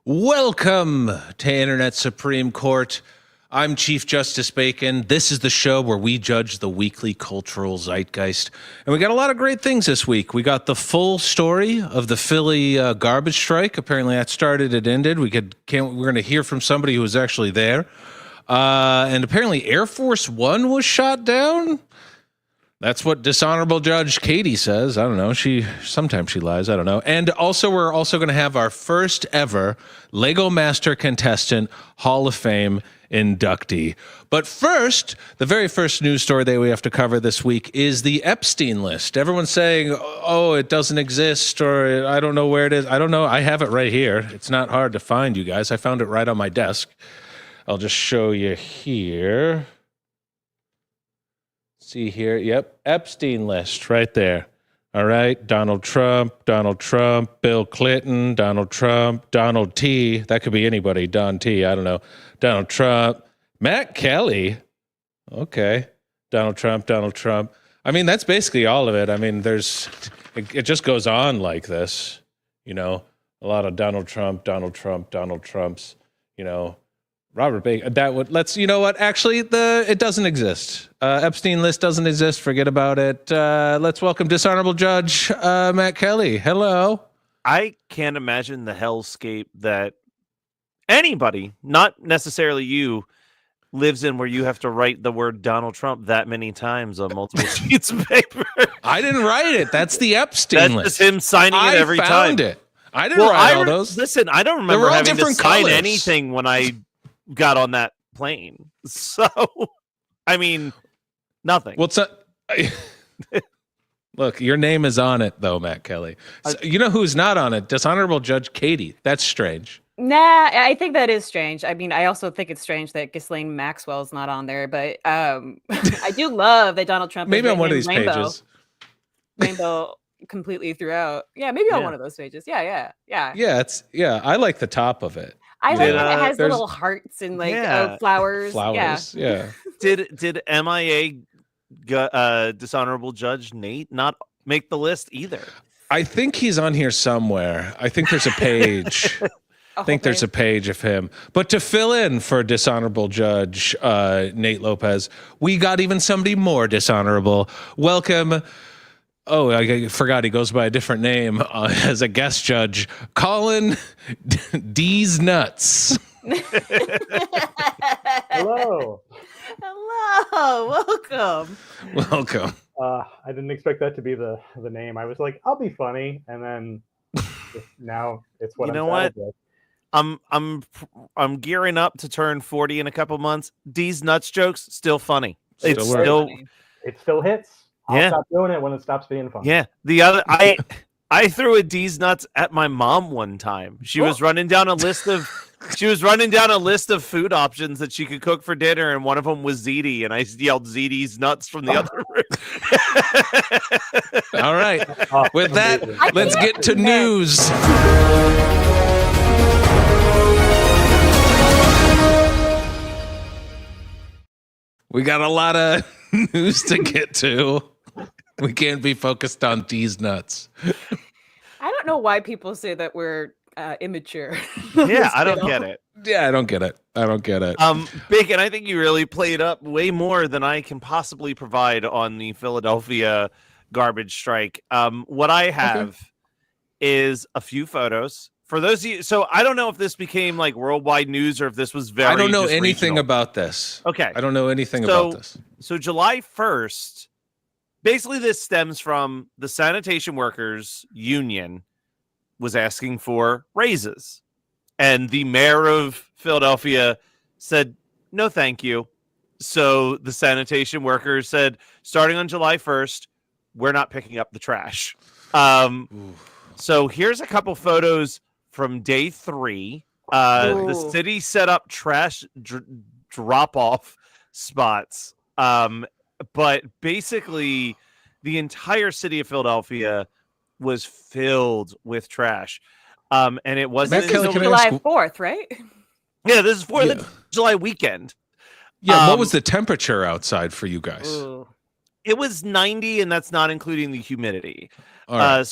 Welcome to Internet Supreme Court. I'm Chief Justice Bacon. This is the show where we judge the weekly cultural zeitgeist. And we got a lot of great things this week. We got the full story of the Philly garbage strike. Apparently that started, it ended. We're going to hear from somebody who was actually there. And apparently Air Force One was shot down. That's what Dishonorable Judge Katie says. I don't know. Sometimes she lies. I don't know. And also, we're also going to have our first ever Lego Master Contestant Hall of Fame inductee. But first, the very first news story that we have to cover this week is the Epstein list. Everyone's saying, oh, it doesn't exist, or I don't know where it is. I don't know. I have it right here. It's not hard to find, you guys. I found it right on my desk. I'll just show you here. See here. Yep. Epstein list right there. All right. Donald Trump, Bill Clinton, Donald Trump, Donald T. That could be anybody. Don T. I don't know. Donald Trump, Matt Kelly. Okay. Donald Trump. I mean, that's basically all of it. I mean, it just goes on like this, you know, a lot of Donald Trumps, you know. Robert Bacon. You know what? Actually, it doesn't exist. Epstein list doesn't exist. Forget about it. Let's welcome Dishonorable Judge Matt Kelly. Hello. I can't imagine the hellscape that anybody, not necessarily you, lives in where you have to write the word Donald Trump that many times on multiple sheets of paper. I didn't write it. That's the Epstein list. That's just him signing it every time. I found it. I didn't write all those. Listen, I don't remember having to sign anything when I got on that plane. So, I mean, nothing. Well, look, your name is on it, though, Matt Kelly. So, you know who's not on it? Dishonorable Judge Katie. That's strange. Nah, I think that is strange. I mean, I also think it's strange that Ghislaine Maxwell's not on there, but I do love that Donald Trump maybe on one of these pages. Rainbow completely throughout. Yeah, maybe on one of those pages. Yeah. Yeah, I like the top of it. I like that it has little hearts and flowers. Yeah. Did MIA Dishonorable Judge Nate not make the list either? I think he's on here somewhere. I think there's a page. There's a page of him. But to fill in for Dishonorable Judge Nate Lopez, we got even somebody more dishonorable. Welcome. Oh, I forgot he goes by a different name as a guest judge. Colin D's Nuts. Hello. Welcome. I didn't expect that to be the name. I was like, I'll be funny, and then now it's what I'm gearing up to turn 40 in a couple months. D's Nuts jokes still funny. It still hits. I'll stop doing it when it stops being fun. Yeah. I threw a D's Nuts at my mom one time. She was running down a list of food options that she could cook for dinner, and one of them was ziti, and I yelled ZD's nuts from the other room. All right. With that, let's get to news. We got a lot of news to get to. We can't be focused on these nuts. I don't know why people say that we're immature. Yeah, I don't get it. Yeah, I don't get it. Bacon, I think you really played up way more than I can possibly provide on the Philadelphia garbage strike. What I have is a few photos. For those of you, so I don't know if this became like worldwide news or if this was very. I don't know anything regional. About this. Okay. I don't know anything about this. So July 1st, basically this stems from the sanitation workers union was asking for raises. And the mayor of Philadelphia said, no, thank you. So the sanitation workers said, starting on July 1st, we're not picking up the trash. So here's a couple photos from day 3. The city set up trash drop-off spots. But basically, the entire city of Philadelphia was filled with trash. And it wasn't until July 4th, right? Yeah, this is the July weekend. Yeah, what was the temperature outside for you guys? It was 90, and that's not including the humidity. All right.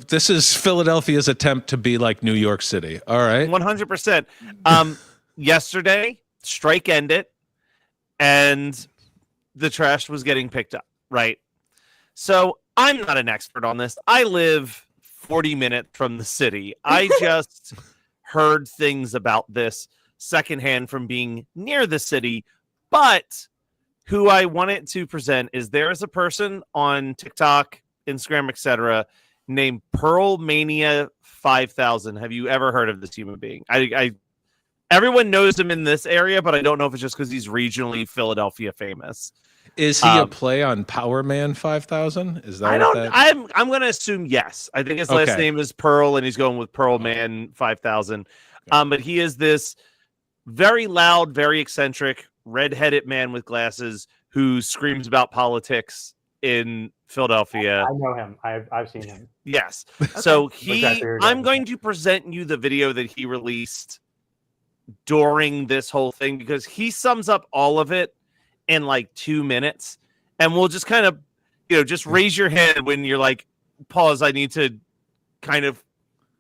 This is Philadelphia's attempt to be like New York City. All right. 100%. Yesterday, strike ended, and the trash was getting picked up, right? So I'm not an expert on this. I live 40 minutes from the city. I just heard things about this secondhand from being near the city, but who I wanted to present is there is a person on TikTok, Instagram, etc., named Pearl Mania 5000. Have you ever heard of this human being? Everyone knows him in this area, but I don't know if it's just because he's regionally Philadelphia famous. Is he a play on Power Man 5000? Is that I'm going to assume yes. I think his last name is Pearl, and he's going with Pearl Man 5000. But he is this very loud, very eccentric, red-headed man with glasses who screams about politics in Philadelphia. I know him. I've seen him. Yes. So I'm going to present you the video that he released during this whole thing because he sums up all of it in like 2 minutes, and we'll just kind of, just raise your hand when you're like, pause. I need to kind of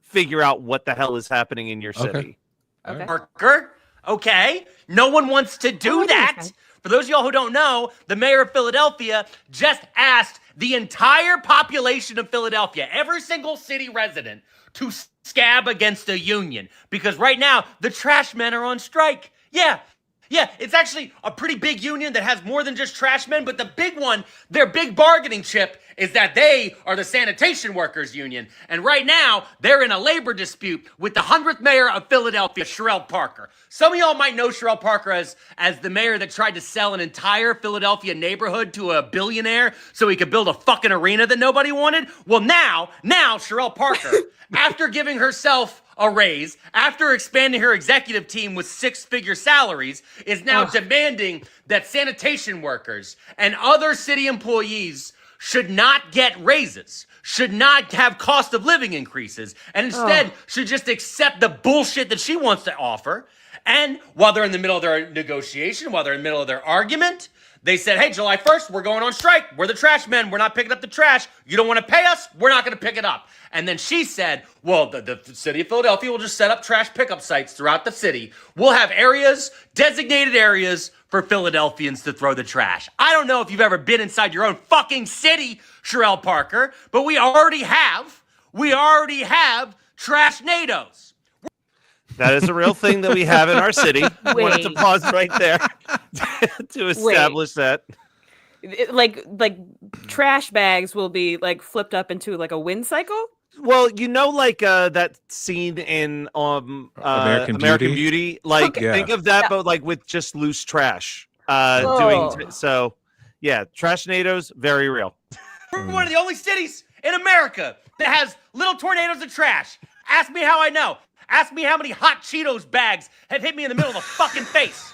figure out what the hell is happening in your city. Okay. Parker. Okay. No one wants to do that. For those of y'all who don't know, the mayor of Philadelphia just asked the entire population of Philadelphia, every single city resident, to scab against a union. Because right now, the trash men are on strike. Yeah, it's actually a pretty big union that has more than just trash men, but the big one, their big bargaining chip, is that they are the sanitation workers union. And right now, they're in a labor dispute with the 100th mayor of Philadelphia, Sherelle Parker. Some of y'all might know Sherelle Parker as the mayor that tried to sell an entire Philadelphia neighborhood to a billionaire so he could build a fucking arena that nobody wanted. Well, now Sherelle Parker, after giving herself a raise, after expanding her executive team with 6-figure salaries, is now demanding that sanitation workers and other city employees should not get raises, should not have cost of living increases, and instead should just accept the bullshit that she wants to offer. And while they're in the middle of their negotiation, while they're in the middle of their argument, they said, hey, July 1st, we're going on strike. We're the trash men. We're not picking up the trash. You don't want to pay us? We're not going to pick it up. And then she said, well, the city of Philadelphia will just set up trash pickup sites throughout the city. We'll have areas, designated areas for Philadelphians to throw the trash. I don't know if you've ever been inside your own fucking city, Sherelle Parker, but we already have trash nados. That is a real thing that we have in our city. I wanted to pause right there to establish that. Like trash bags will be like flipped up into like a wind cycle. Well, like that scene in American Beauty. Like think of that, but like with just loose trash. Trash nados, very real. We're one of the only cities in America that has little tornadoes of trash. Ask me how I know. Ask me how many hot Cheetos bags have hit me in the middle of the fucking face.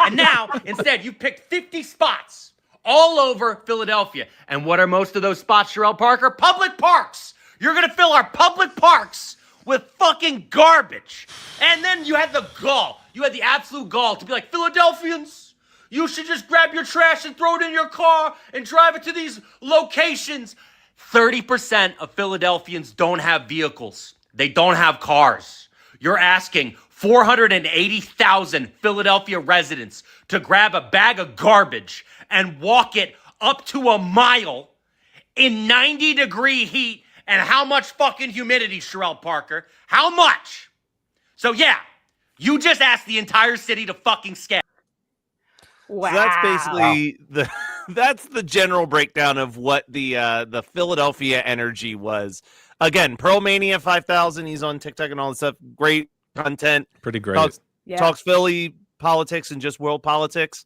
And now, instead, you've picked 50 spots all over Philadelphia. And what are most of those spots, Sherelle Parker? Public parks. You're going to fill our public parks with fucking garbage. And then you had the absolute gall to be like, Philadelphians, you should just grab your trash and throw it in your car and drive it to these locations. 30% of Philadelphians don't have vehicles. They don't have cars. You're asking 480,000 Philadelphia residents to grab a bag of garbage and walk it up to a mile in 90-degree heat and how much fucking humidity, Sherelle Parker? How much? So yeah, you just asked the entire city to fucking scab. Wow. So that's basically that's the general breakdown of what the Philadelphia energy was. Again, Pearl Mania 5000. He's on TikTok and all that stuff. Great content. Pretty great. Talks Philly politics and just world politics.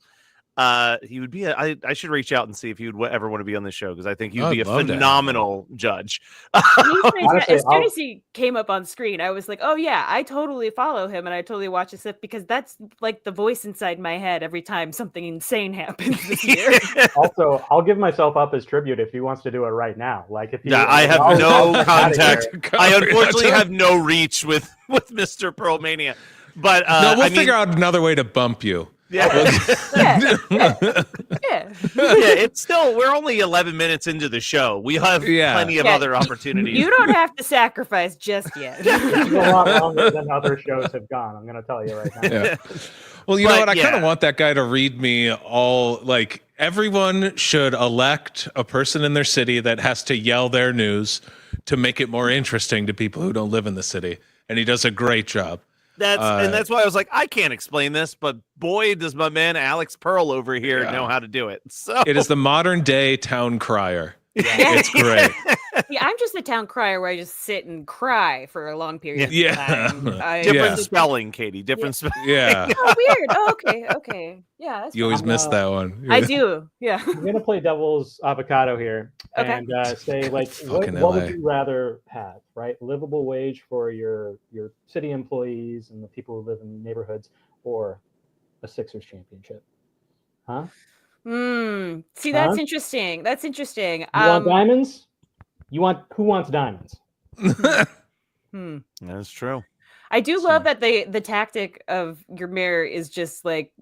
He would be. I should reach out and see if he would ever want to be on this show because I think he would be a phenomenal judge. Honestly, as soon as he came up on screen, I was like, "Oh yeah, I totally follow him and I totally watch his stuff because that's like the voice inside my head every time something insane happens this year." Also, I'll give myself up as tribute if he wants to do it right now. Like if I have no contact. I unfortunately have no reach with Mr. Pearl Mania, but no, we'll figure out another way to bump you. Yeah. It's still, we're only 11 minutes into the show. We have plenty of other opportunities. You don't have to sacrifice just yet. It's a lot longer than other shows have gone. I'm going to tell you right now. Yeah. Well, you know what? I kind of want that guy to read me all, like, everyone should elect a person in their city that has to yell their news to make it more interesting to people who don't live in the city. And he does a great job. That's why I was like, I can't explain this, but boy, does my man Alex Pearl over here know how to do it. So it is the modern day town crier. It's great. Yeah, I'm just a town crier where I just sit and cry for a long period of time. Different spelling, Katie. Different spelling. Yeah. Oh, weird. Oh, okay. Yeah, that's you always miss that one. I do. Yeah. I'm gonna play devil's avocado here and say, like, what would you rather have, right? Livable wage for your city employees and the people who live in neighborhoods, or a Sixers championship? Huh? See, that's interesting. That's interesting. You want diamonds? Who wants diamonds? That's true. I do love that the tactic of your mayor is just like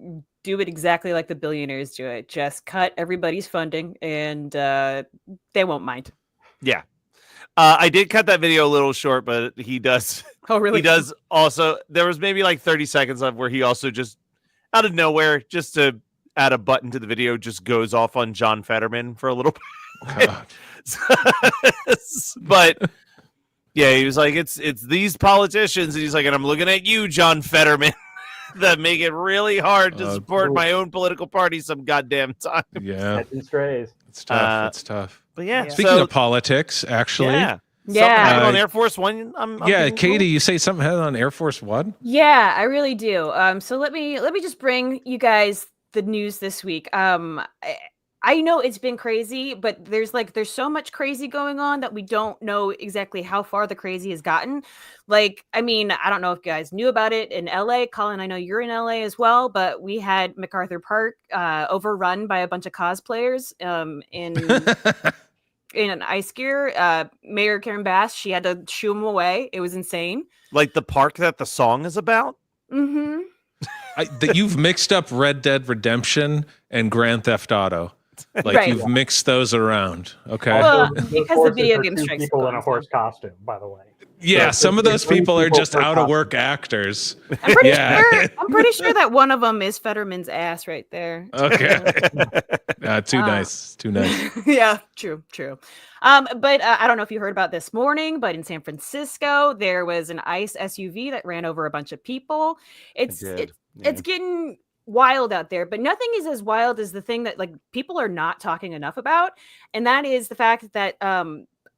do it exactly like the billionaires do it. Just cut everybody's funding and they won't mind. Yeah. I did cut that video a little short, but he does. Oh, really? He does also. There was maybe like 30 seconds of where he also just out of nowhere, just to add a button to the video, just goes off on John Fetterman for a little bit. But yeah, he was like, it's these politicians, and he's like, and I'm looking at you, John Fetterman, that make it really hard to support my own political party some goddamn time. Yeah, it's strays. It's tough. It's tough. But yeah, speaking of politics, actually, something happened on Air Force One. I'm Katie, cool. you say something happened on Air Force One? Yeah, I really do. So let me just bring you guys the news this week. I know it's been crazy, but there's so much crazy going on that we don't know exactly how far the crazy has gotten. Like, I mean, I don't know if you guys knew about it in LA. Colin, I know you're in LA as well, but we had MacArthur Park overrun by a bunch of cosplayers in an ice gear. Mayor Karen Bass, she had to shoo them away. It was insane. Like the park that the song is about? Mm-hmm. You've mixed up Red Dead Redemption and Grand Theft Auto. Like you've mixed those around, okay? Well, because the video game strikes people in a horse costume, by the way. Yeah, some of those people are just out of work actors. I'm pretty sure that one of them is Fetterman's ass right there. Okay, too nice. Yeah, true. But I don't know if you heard about this morning, but in San Francisco there was an ICE SUV that ran over a bunch of people. It's getting wild out there, but nothing is as wild as the thing that like people are not talking enough about, and that is the fact that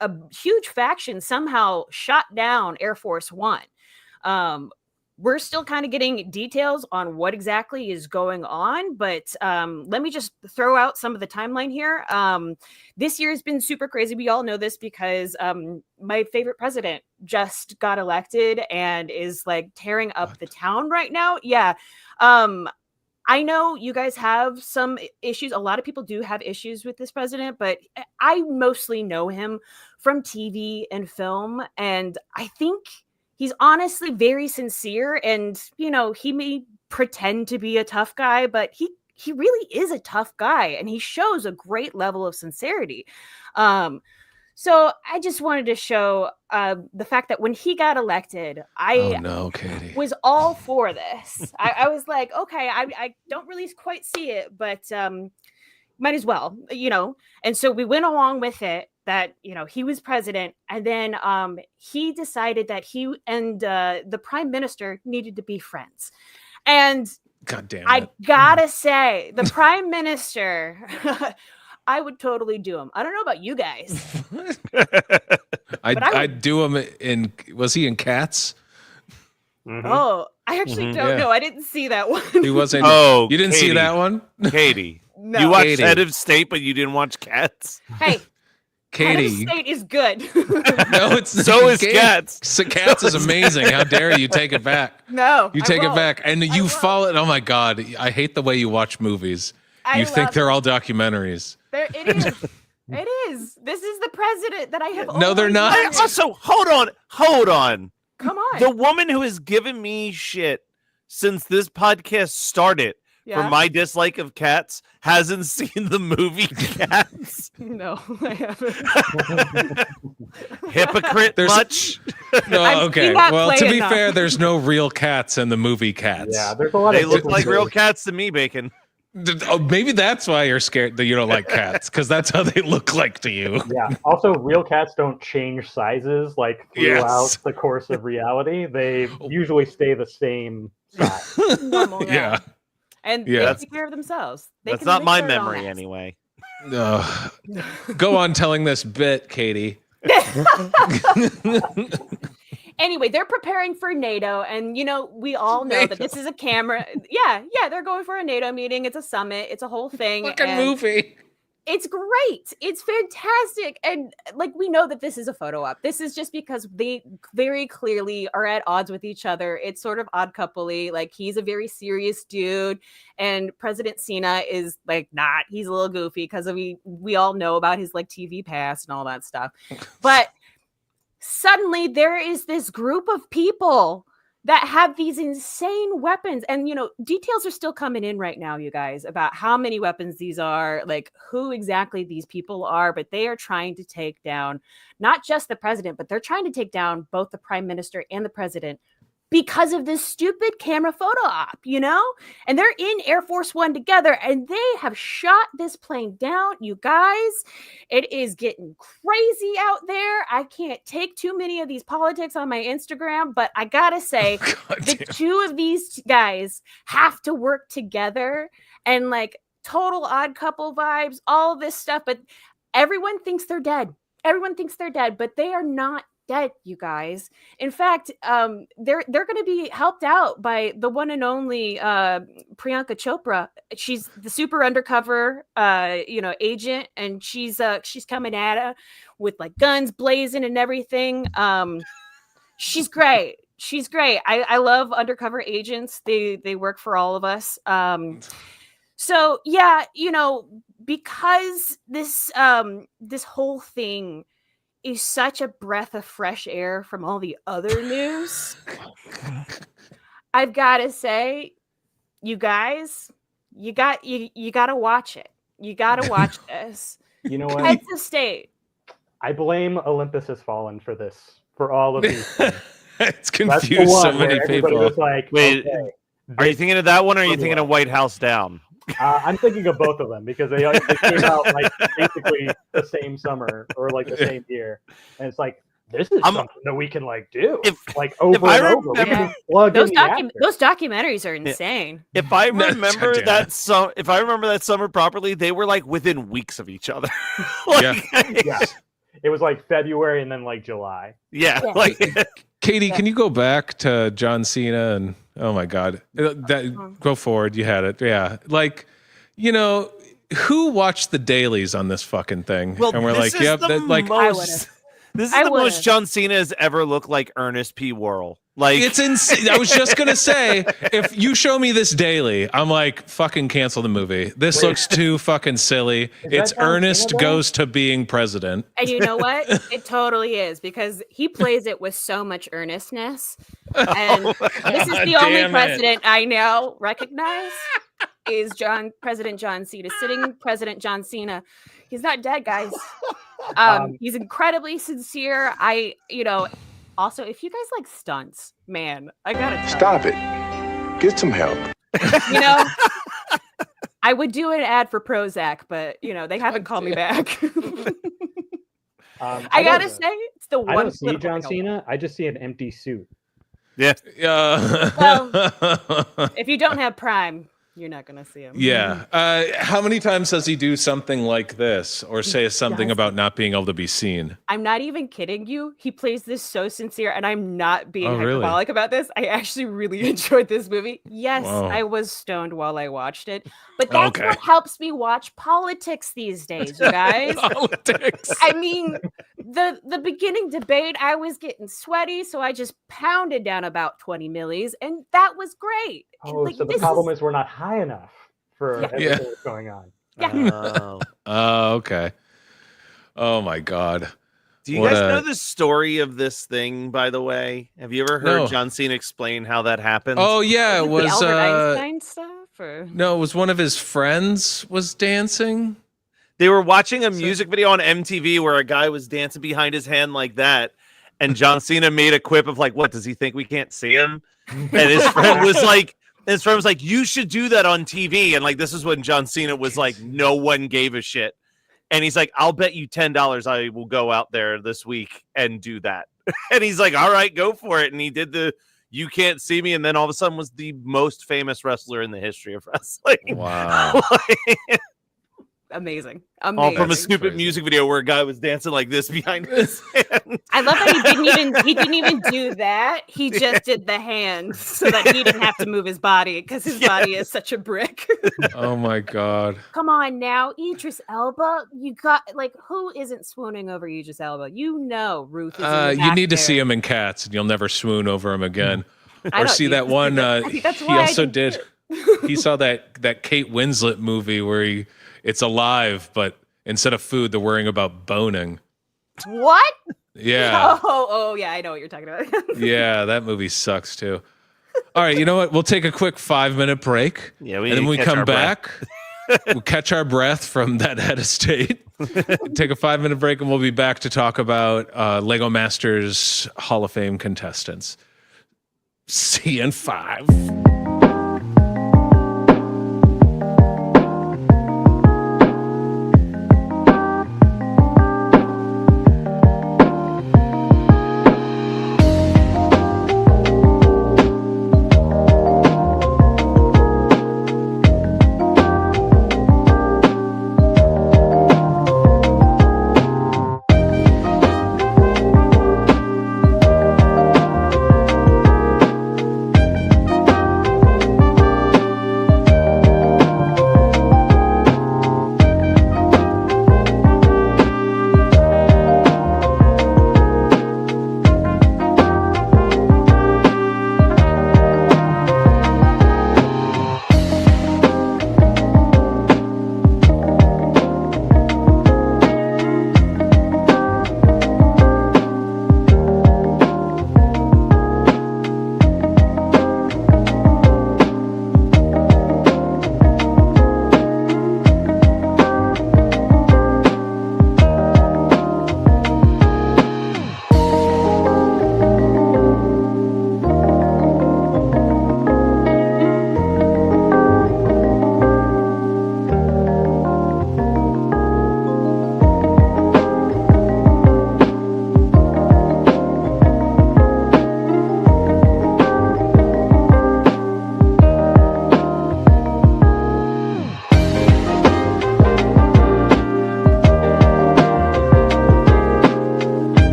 a huge faction somehow shot down Air Force One. We're still kind of getting details on what exactly is going on, but let me just throw out some of the timeline here. This year has been super crazy. We all know this because my favorite president just got elected and is like tearing up the town right now. Yeah. I know you guys have some issues. A lot of people do have issues with this president, but I mostly know him from TV and film. And I think he's honestly very sincere. And, you know, he may pretend to be a tough guy, but he really is a tough guy. And he shows a great level of sincerity. So I just wanted to show the fact that when he got elected, I was all for this. I was like, okay, I don't really quite see it, but might as well, you know. And so we went along with it that, you know, he was president. And then he decided that he and the prime minister needed to be friends. And God damn it. I gotta say, the prime minister... I would totally do him. I don't know about you guys. I'd do him in. Was he in Cats? Mm-hmm. Oh, I actually don't know. I didn't see that one. He wasn't. Oh, you didn't see that one, Katie? No. You watched Head of State, but you didn't watch Cats. Hey, Katie, Head of State is good. No, it's so is Cats. So Cats is amazing. How dare you take it back? No, you take it back, and you follow it. Oh my God, I hate the way you watch movies. You think they're all documentaries. It is. It is. This is the president that I have. No, they're not. Also, hold on. Come on. The woman who has given me shit since this podcast started for my dislike of cats, hasn't seen the movie Cats. No, I haven't. Hypocrite much? No, okay. Well, to be fair, there's no real cats in the movie Cats. Yeah, there's a lot They of look like real cats to me, Bacon. Oh, maybe that's why you're scared that you don't like cats, because that's how they look like to you. Yeah. Also, real cats don't change sizes like throughout the course of reality. They usually stay the same size. Normal, Yeah. And they take care of themselves. That's not my memory anyway. Go on telling this bit, Katie. Anyway, they're preparing for NATO, and we all know that this is a camera. Yeah, they're going for a NATO meeting. It's a summit. It's a whole thing. Fucking movie. It's great. It's fantastic. And we know that this is a photo op. This is just because they very clearly are at odds with each other. It's sort of odd couple-y. He's a very serious dude, and President Cena is not. He's a little goofy because we all know about his TV past and all that stuff. But suddenly there is this group of people that have these insane weapons, and details are still coming in right now, you guys, about how many weapons these are, who exactly these people are, but they are trying to take down not just the president, but they're trying to take down both the prime minister and the president because of this stupid camera photo op, and they're in Air Force One together, and they have shot this plane down. You guys, it is getting crazy out there. I can't take too many of these politics on my Instagram, but I gotta say, the two of these guys have to work together, and total odd couple vibes, all this stuff, but everyone thinks they're dead. Everyone thinks they're dead, but they are not dead, you guys. In fact, they're going to be helped out by the one and only Priyanka Chopra. She's the super undercover, agent, and she's coming at her with guns blazing and everything. She's great. She's great. I love undercover agents. They work for all of us. So yeah, because this whole thing is such a breath of fresh air from all the other news. I've got to say, you guys, you got to watch it. You got to watch this. You know what? Heads of state. I blame Olympus Has Fallen for this, for all of these things. It's confused so many people. Was wait, okay, are you thinking of that one, or are you thinking of White House Down? I'm thinking of both of them because they came out basically the same summer or the same year, and it's this is something that we can do over and over. Yeah. Those documentaries are insane. If I remember that summer properly, they were within weeks of each other. Yeah. It was February and then July. Yeah. Katie, can you go back to John Cena and oh my God, go forward. You had it. Yeah. Who watched the dailies on this fucking thing? Well, and we're yep. This is the most John Cena has ever looked like Ernest P. Worrell. It's insane. I was just gonna say, if you show me this daily, I'm fucking cancel the movie. This looks too fucking silly. It's Ernest goes to being president. And you know what? It totally is, because he plays it with so much earnestness. And this is the only president I now recognize is President John Cena, sitting President John Cena. He's not dead, guys. He's incredibly sincere. Also, if you guys like stunts, man, I gotta stop it. Get some help. I would do an ad for Prozac, but they haven't called me back. I gotta say, it's the one. I don't see John Cena. I just see an empty suit. Yeah. Well, if you don't have Prime, you're not gonna see him. Yeah. How many times does he do something like this or say something about not being able to be seen? I'm not even kidding you. He plays this so sincere, and I'm not being hyperbolic about this. I actually really enjoyed this movie. Yes, I was stoned while I watched it, but that's what helps me watch politics these days, you guys. Politics. I mean, the beginning debate, I was getting sweaty, so I just pounded down about 20 millis, and that was great. Oh, so the problem is we're not high enough for everything that's going on. Yeah. Oh, okay. Oh my God. Do you guys know the story of this thing, by the way? Have you ever heard John Cena explain how that happened? Oh yeah, it was the Albert Einstein stuff. for? No, it was one of his friends was dancing. They were watching a music video on MTV where a guy was dancing behind his hand like that, and John Cena made a quip of like, "What does he think we can't see him?" And his friend was like, "You should do that on TV." And like, this is when John Cena was like, "No one gave a shit," and he's like, "I'll bet you $10 I will go out there this week and do that." And he's like, "All right, go for it." And he did the "You can't see me," and then all of a sudden was the most famous wrestler in the history of wrestling. Wow. Amazing. All from a That's stupid crazy. music video where a guy was dancing like this behind his hand. I love that he didn't even do that. He just did the hand so that he didn't have to move his body because his body is such a brick. Oh my God. Come on now, Idris Elba. You got like who isn't swooning over Idris Elba? You know Ruth is in the You back need to there. see him in Cats, and you'll never swoon over him again. I Or don't see need that to see one. that. I think that's He why I also didn't did. do He saw that Kate Winslet movie where it's alive, but instead of food, they're worrying about boning. What? Yeah. Oh, yeah, I know what you're talking about. Yeah, that movie sucks too. All right, you know what? We'll take a quick 5-minute break. Yeah, and then need we to catch come our breath. back. We'll catch our breath from that head of state. Take a 5-minute break, and we'll be back to talk about Lego Masters Hall of Fame contestants. See you in 5.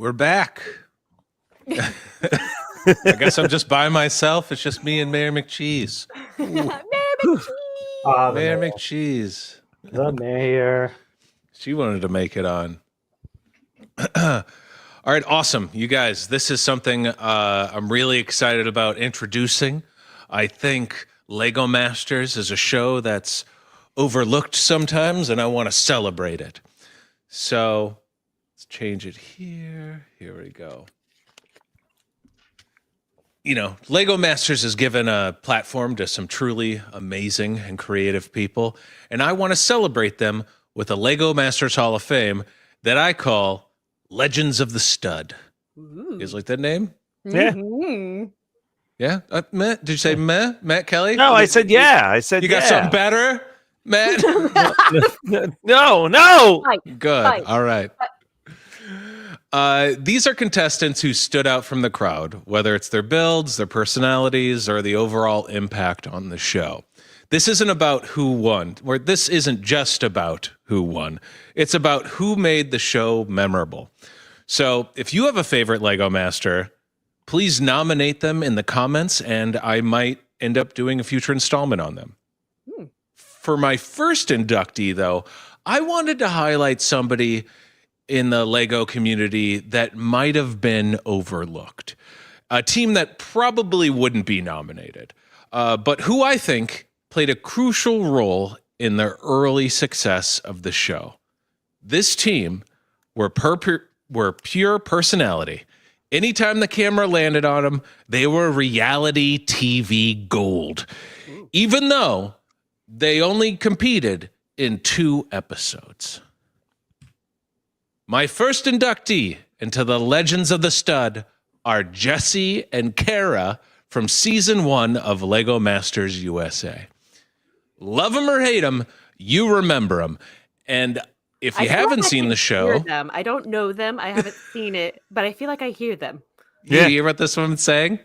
We're back. I guess I'm just by myself. It's just me and Mayor McCheese. Mayor McCheese. Mayor McCheese. The mayor. She wanted to make it on. All right, awesome. You guys, this is something I'm really excited about introducing. I think Lego Masters is a show that's overlooked sometimes, and I want to celebrate it. So let's change it here. Here we go. You know, Lego Masters has given a platform to some truly amazing and creative people, and I want to celebrate them with a Lego Masters Hall of Fame that I call Legends of the Stud. Ooh. You guys like that name? Yeah. Mm-hmm. Yeah? Matt, did you say meh? Matt Kelly? No, I said yeah. I said You got something better, Matt? No. Good. Fight. All right. These are contestants who stood out from the crowd, whether it's their builds, their personalities, or the overall impact on the show. This isn't about who won, or this isn't just about who won. It's about who made the show memorable. So if you have a favorite Lego Master, please nominate them in the comments, and I might end up doing a future installment on them. For my first inductee, though, I wanted to highlight somebody in the Lego community that might have been overlooked. A team that probably wouldn't be nominated, but who I think played a crucial role in the early success of the show. This team were pure personality. Anytime the camera landed on them, they were reality TV gold, even though they only competed in 2 episodes. My first inductee into the Legends of the Stud are Jesse and Kara from season 1 of Lego Masters USA. Love them or hate them, you remember them. And if you haven't seen the show, them. I don't know them. I haven't seen it, but I feel like I hear them. you hear what this woman's saying?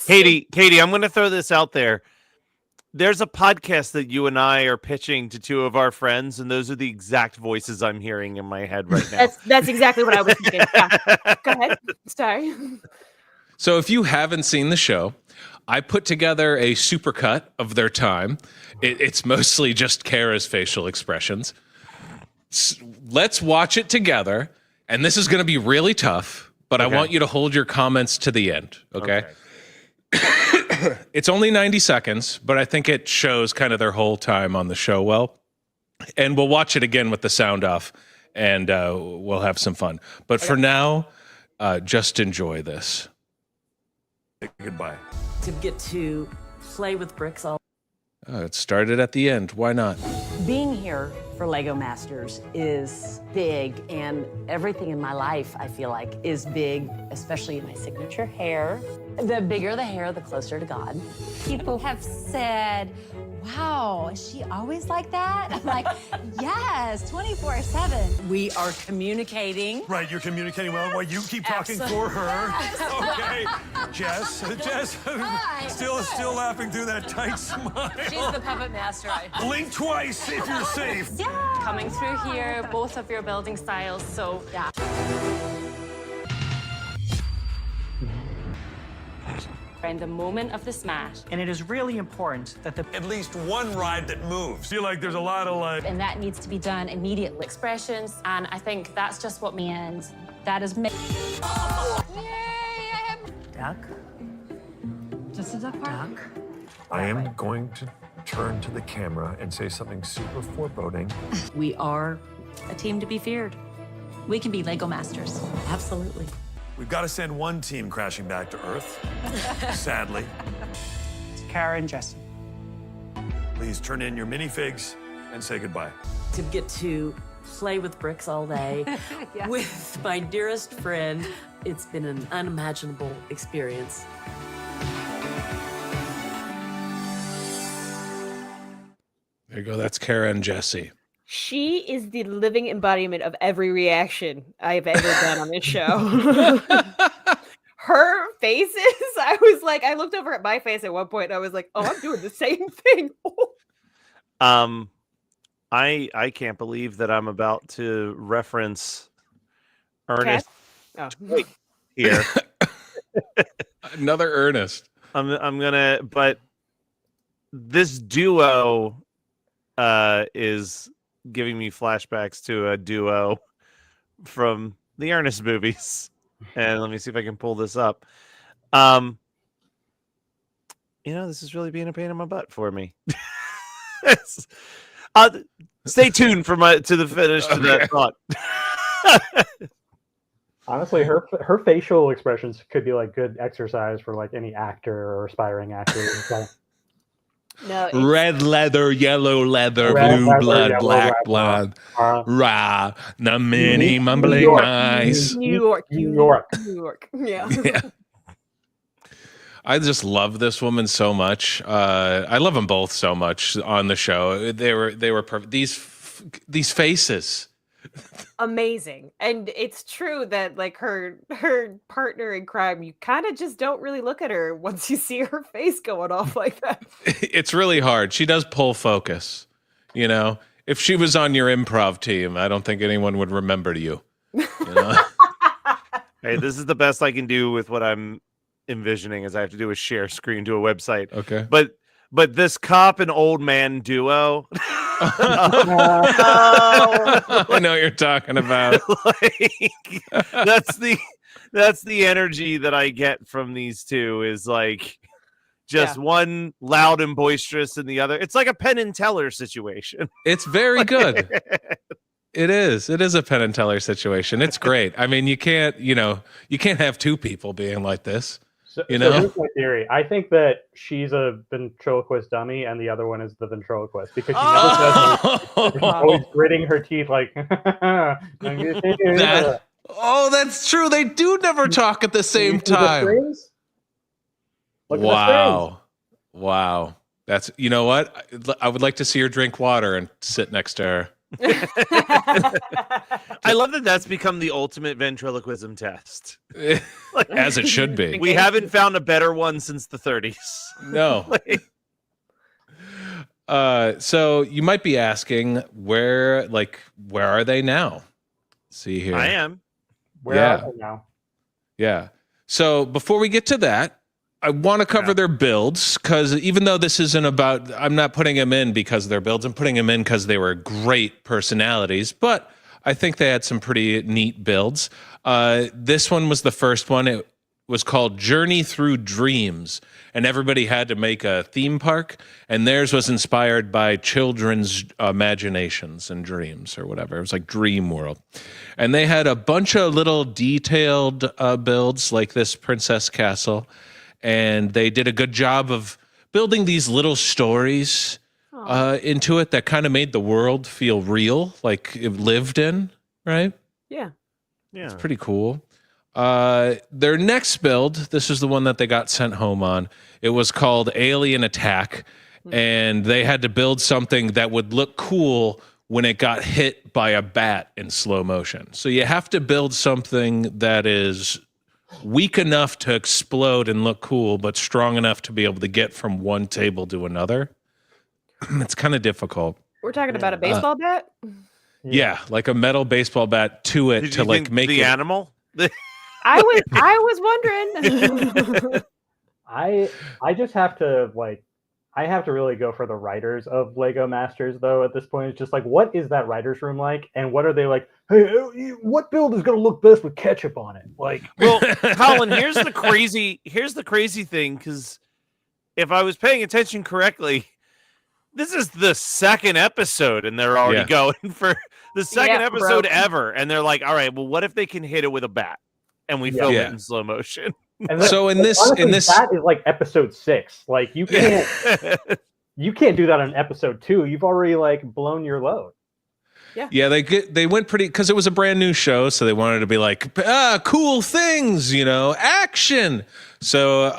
Katie, I'm going to throw this out there. There's a podcast that you and I are pitching to 2 of our friends, and those are the exact voices I'm hearing in my head right now. That's exactly what I was thinking. Yeah. Go ahead. Sorry. So if you haven't seen the show, I put together a supercut of their time. It's mostly just Kara's facial expressions. Let's watch it together, and this is going to be really tough, but I want you to hold your comments to the end, okay? It's only 90 seconds, but I think it shows kind of their whole time on the show well. And we'll watch it again with the sound off, and we'll have some fun. But for now, just enjoy this. Goodbye. To get to play with bricks all. It started at the end. Why not? Being here for Lego Masters is big, and everything in my life, I feel like, is big, especially my signature hair. The bigger the hair, the closer to God. People have said, wow, is she always like that? I'm like, yes, 24/7. We are communicating. Right, you're communicating well while you keep talking for her. Okay, Jess, Hi. still laughing through that tight smile. She's the puppet master. Blink twice if you're safe. Coming through here, both of your building styles, so yeah. In the moment of the smash. And it is really important that At least one ride that moves. Feel like there's a lot of And that needs to be done immediately. Expressions, and I think that's just what me and that is me. duck. Just a duck park. Duck. I am going to turn to the camera and say something super foreboding. We are A team to be feared. We can be Lego Masters. absolutely. We've got to send one team crashing back to Earth, sadly. Kara and Jesse. Please turn in your minifigs and say goodbye. To get to play with bricks all day with my dearest friend, it's been an unimaginable experience. There you go. That's Kara and Jesse. She is the living embodiment of every reaction I've ever done on this show. Her faces, I looked over at my face at one point and I was like, oh, I'm doing the same thing. I can't believe that I'm about to reference Ernest Oh. here. Another Ernest. I'm gonna, but this duo is giving me flashbacks to a duo from the Ernest movies. And let me see if I can pull this up. This is really being a pain in my butt for me. Stay tuned for to the finish to that thought. Honestly, her facial expressions could be like good exercise for like any actor or aspiring actor. No, red leather, yellow leather, blue blood, black blood. Rah, the mini mumbling eyes. New York. Yeah. I just love this woman so much. I love them both so much on the show. They were perfect. These faces. Amazing. And it's true that like her partner in crime, you kind of just don't really look at her once you see her face going off like that. It's really hard. She does pull focus. If she was on your improv team, I don't think anyone would remember you. Hey, this is the best I can do with what I'm envisioning, is I have to do a share screen to a website. Okay. But this cop and old man duo. I know what you're talking about. That's the energy that I get from these two, is like just one loud and boisterous and the other. It's like a Penn and Teller situation. It's very good. It is a Penn and Teller situation. It's great. I mean, you can't have two people being like this. So here's my theory. I think that she's a ventriloquist dummy, and the other one is the ventriloquist, because she never says she's always gritting her teeth like. That's true. They do never talk at the same time. Wow. That's, you know what? I would like to see her drink water and sit next to her. I love that that's become the ultimate ventriloquism test. As it should be. We haven't found a better one since the 30s. No. So you might be asking, where are they now? Let's see here. I am. Where are they now? Yeah. So before we get to that, I want to cover their builds, because even though this isn't about, I'm not putting them in because of their builds. I'm putting them in because they were great personalities, but I think they had some pretty neat builds. This one was the first one. It was called Journey Through Dreams, and everybody had to make a theme park, and theirs was inspired by children's imaginations and dreams or whatever. It was like Dream World. And they had a bunch of little detailed builds like this Princess Castle. And they did a good job of building these little stories into it that kind of made the world feel real, like it lived in, right? Yeah. It's pretty cool. Their next build, this is the one that they got sent home on. It was called Alien Attack, and they had to build something that would look cool when it got hit by a bat in slow motion. So you have to build something that is weak enough to explode and look cool, but strong enough to be able to get from one table to another. It's kind of difficult. We're talking about a baseball bat? Yeah, like a metal baseball bat to it to like make the it animal. I was wondering. I just have to I have to really go for the writers of Lego Masters, though. At this point, it's just like, what is that writers' room like, and what are they like? Hey, what build is going to look best with ketchup on it? Like, well, Colin, here's the crazy thing, because if I was paying attention correctly, this is the second episode, and they're already going for the second episode ever, and they're like, all right, well, what if they can hit it with a bat, and we film it in slow motion? And so in this that is like episode 6. Like you can't do that on episode 2. You've already blown your load. Yeah, they went pretty, because it was a brand new show, so they wanted to be like, cool things, action. So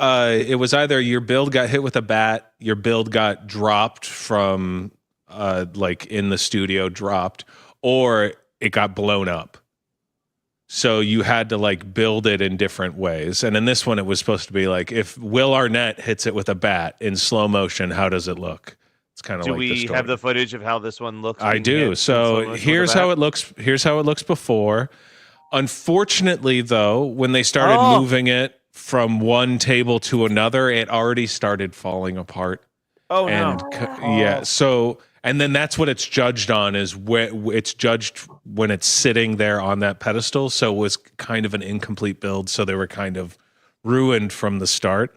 it was either your build got hit with a bat, your build got dropped from in the studio dropped, or it got blown up. So you had to build it in different ways. And in this one, it was supposed to be like, if Will Arnett hits it with a bat in slow motion, how does it look? It's kind of Do like the we story. have the footage of how this one looks? I do. So here's how it looks. Here's how it looks before. Unfortunately, though, when they started moving it from one table to another, it already started falling apart. Oh, and no. Yeah. So, and then that's what it's judged on, is it's judged when it's sitting there on that pedestal. So it was kind of an incomplete build. So they were kind of ruined from the start.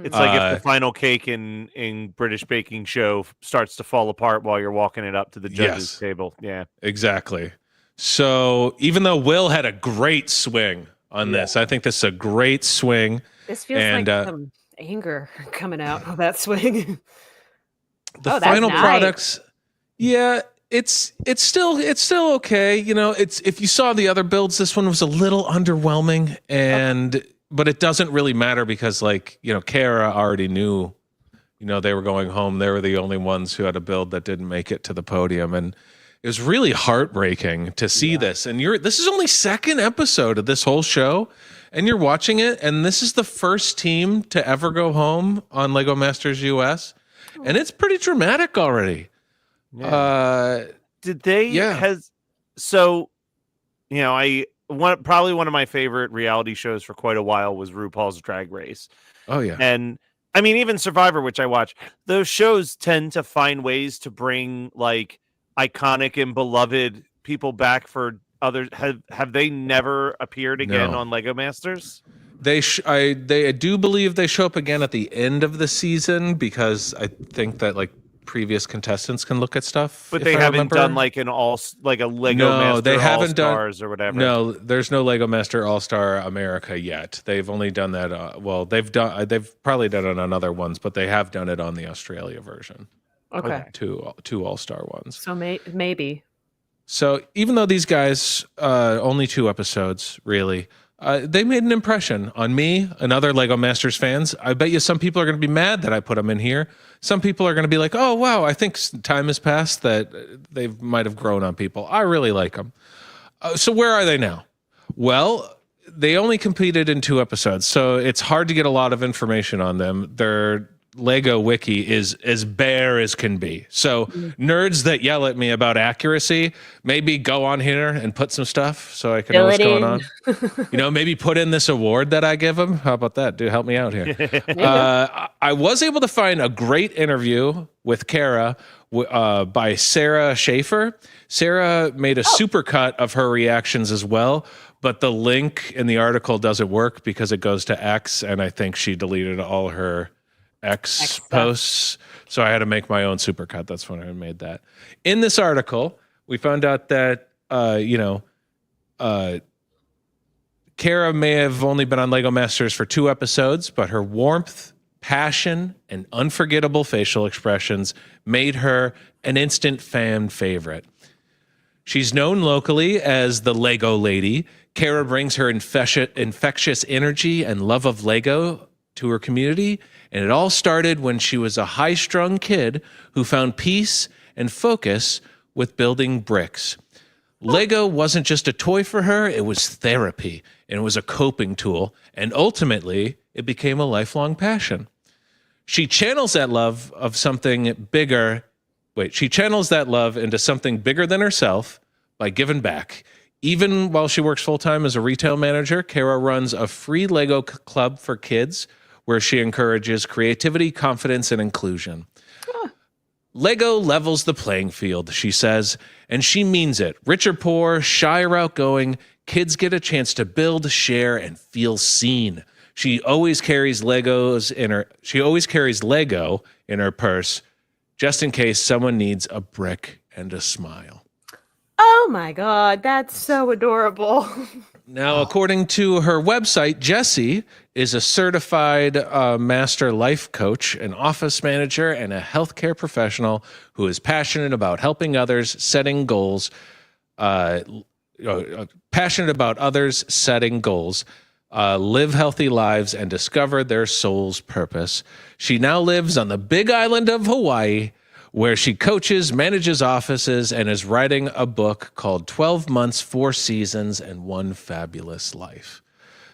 It's like if the final cake in British baking show starts to fall apart while you're walking it up to the judges' table. Yeah, exactly. So even though Will had a great swing on this, I think this is a great swing. This feels like some anger coming out of that swing. The final products, it's still okay. You know, if you saw the other builds, this one was a little underwhelming, but it doesn't really matter because, like, you know, Kara already knew, you know, they were going home. They were the only ones who had a build that didn't make it to the podium, and it was really heartbreaking to see this. And this is only second episode of this whole show, and you're watching it, and this is the first team to ever go home on Lego Masters US, and it's pretty dramatic already. Yeah. Did they? Yeah. So, you know, probably one of my favorite reality shows for quite a while was RuPaul's Drag Race. Oh yeah. And I mean, even Survivor, which I watch, those shows tend to find ways to bring like iconic and beloved people back for others. Have they never appeared again on Lego Masters? They do believe they show up again at the end of the season, because I think that like previous contestants can look at stuff. But they haven't done like a Lego Master they haven't All-Stars done, or whatever. No, there's no Lego Master All-Star America yet. They've only done that. They've probably done it on other ones, but they have done it on the Australia version. Okay. Two All-Star ones. So maybe. So even though these guys only 2 episodes really. They made an impression on me and other Lego Masters fans. I bet you some people are going to be mad that I put them in here. Some people are going to be like, oh, wow, I think time has passed, that they might have grown on people. I really like them. So where are they now? Well, they only competed in 2 episodes, so it's hard to get a lot of information on them. Their Lego wiki is as bare as can be. So nerds that yell at me about accuracy, maybe go on here and put some stuff so I can know what's going on. You know, maybe put in this award that I give them. How about that? Dude, help me out here. I was able to find a great interview with Kara by Sarah Schaefer. Sarah made a supercut of her reactions as well, but the link in the article doesn't work because it goes to X, and I think she deleted all her X posts, so I had to make my own supercut. That's when I made that. In this article, we found out that Kara may have only been on Lego Masters for 2 episodes, but her warmth, passion, and unforgettable facial expressions made her an instant fan favorite. She's known locally as the Lego Lady. Kara brings her infectious energy and love of Lego to her community, and it all started when she was a high-strung kid who found peace and focus with building bricks. Lego wasn't just a toy for her, it was therapy, and it was a coping tool, and ultimately, it became a lifelong passion. She channels that love of something bigger. She channels that love into something bigger than herself by giving back. Even while she works full-time as a retail manager, Kara runs a free Lego club for kids where she encourages creativity, confidence, and inclusion. Lego levels the playing field, she says, and she means it. Rich or poor, shy or outgoing, kids get a chance to build, share, and feel seen. She always carries Lego in her purse, just in case someone needs a brick and a smile. Oh my God, that's so adorable. Now, according to her website, Jessie is a certified master life coach, an office manager, and a healthcare professional who is passionate about helping others, setting goals, live healthy lives, and discover their soul's purpose. She now lives on the big island of Hawaii, where she coaches, manages offices, and is writing a book called 12 Months, 4 Seasons, and One Fabulous Life.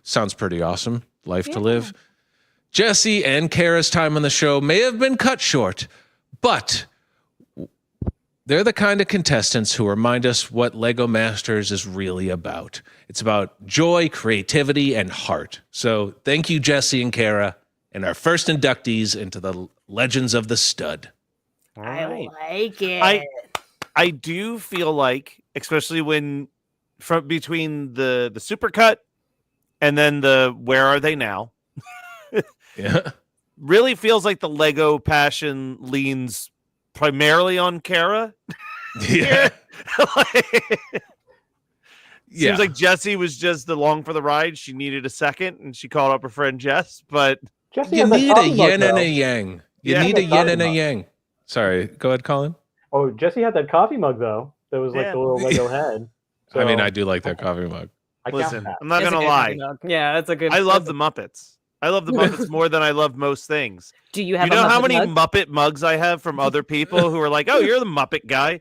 Sounds pretty awesome. Life to live. Jessie and Kara's time on the show may have been cut short, but They're the kind of contestants who remind us what Lego Masters is really about. It's about joy, creativity, and heart. So thank you, Jesse and Kara, and our first inductees into the Legends of the Stud. I like it. I do feel like, especially when from between the supercut and then the where are they now? Yeah. Really feels like the Lego passion leans primarily on Kara. Yeah. Seems like Jessie was just along for the ride. She needed a second, and she called up her friend Jess. But Jesse you had that need a coffee mug, yin and though. a yang. You Yeah. need a yin and a Coffee mug. yang. Sorry, go ahead, Colin. Oh, Jesse had that coffee mug though. That was like Yeah. the little Lego head. So, I mean, I do like that coffee mug. I count listen, that. I'm not It's a gonna good lie. coffee mug. Yeah, that's a good. I love the Muppets. I love the Muppets more than I love most things. Do you have? You know a how Muppet many mug? Muppet mugs I have from other people who are like, "Oh, you're the Muppet guy."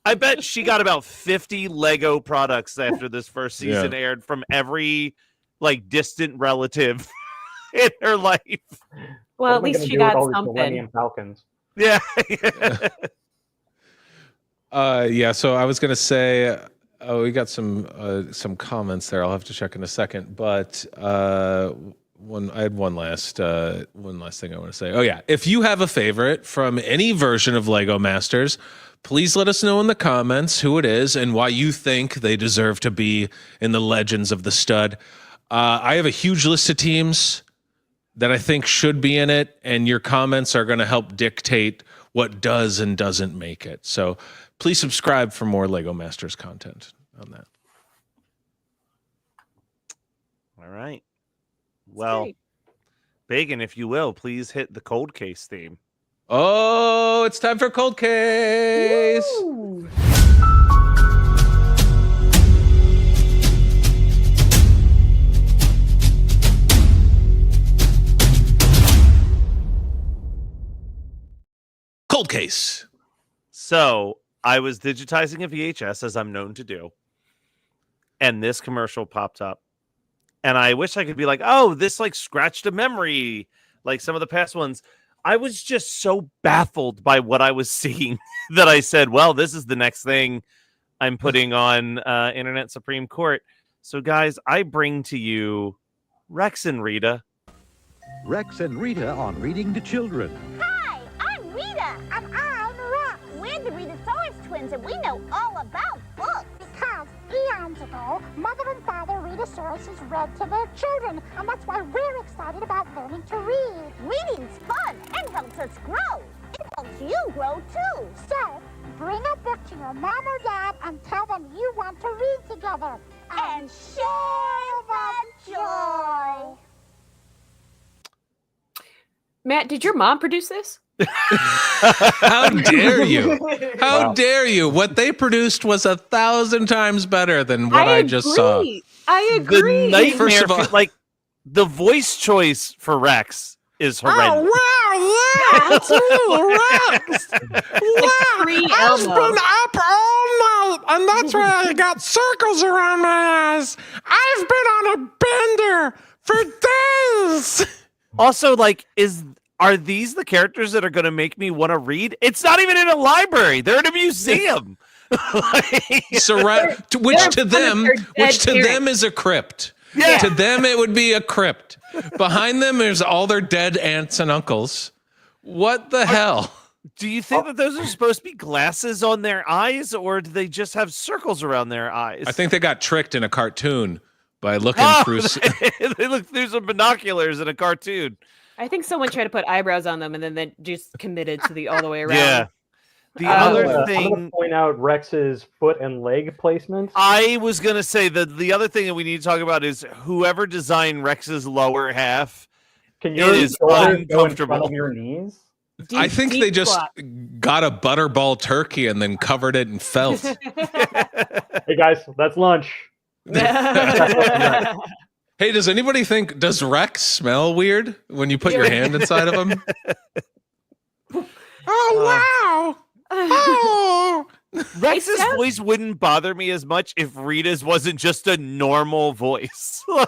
I bet she got about 50 Lego products after this first season aired from every like distant relative in her life. Well, at What am I least gonna she do with got all these something. Millennium Falcons. Yeah. Yeah, so I was gonna say, we got some comments there. I'll have to check in a second, but I had one last thing I want to say. Oh yeah, if you have a favorite from any version of Lego Masters, please let us know in the comments who it is and why you think they deserve to be in the Legends of the Stud. I have a huge list of teams that I think should be in it, and your comments are going to help dictate what does and doesn't make it. So please subscribe for more Lego Masters content on that. All right. Well, Bacon, if you will, please hit the cold case theme. Oh, it's time for Cold Case. Ooh. Cold Case. So I was digitizing a VHS, as I'm known to do, and this commercial popped up. And I wish I could be like, oh, this like scratched a memory, like some of the past ones. I was just so baffled by what I was seeing that I said, well, this is the next thing I'm putting on Internet Supreme Court. So, guys, I bring to you Rex and Rita. Rex and Rita on Reading to Children. Hi, I'm Rita. And I'm Rex. We're the Ritasaurus twins, and we know all about books. Because eons ago, Mother and Father Ritasauruses read to their children, and that's why we're excited about learning to read. Reading's fun and helps us grow. It helps you grow, too. So, bring a book to your mom or dad and tell them you want to read together. And share the joy. Matt, did your mom produce this? How dare you? How dare you? What they produced was 1,000 times better than what I just saw. I agree. The nightmare, First of all, like the voice choice for Rex is horrendous. Rex! I've been up all night, and that's why I got circles around my eyes. I've been on a bender for days. Also, like, are these the characters that are going to make me want to read? It's not even in a library; they're in a museum. Which to them is a crypt. Yeah. To them, it would be a crypt. Behind them, there's all their dead aunts and uncles. What the hell? Do you think that those are supposed to be glasses on their eyes, or do they just have circles around their eyes? I think they got tricked in a cartoon by looking through. They look through some binoculars in a cartoon. I think someone tried to put eyebrows on them and then they just committed to the all the way around. Yeah. The I'm other gonna thing, point out Rex's foot and leg placement. I was gonna say that the other thing that we need to talk about is whoever designed Rex's lower half. Can It your is shoulders go in front uncomfortable. of your knees? I think they just squat. got a butterball turkey and then covered it in felt. Hey guys, that's lunch. Hey, does anybody think, does Rex smell weird when you put your hand inside of him? Oh, wow. Oh, Rex's voice wouldn't bother me as much if Rita's wasn't just a normal voice. Well,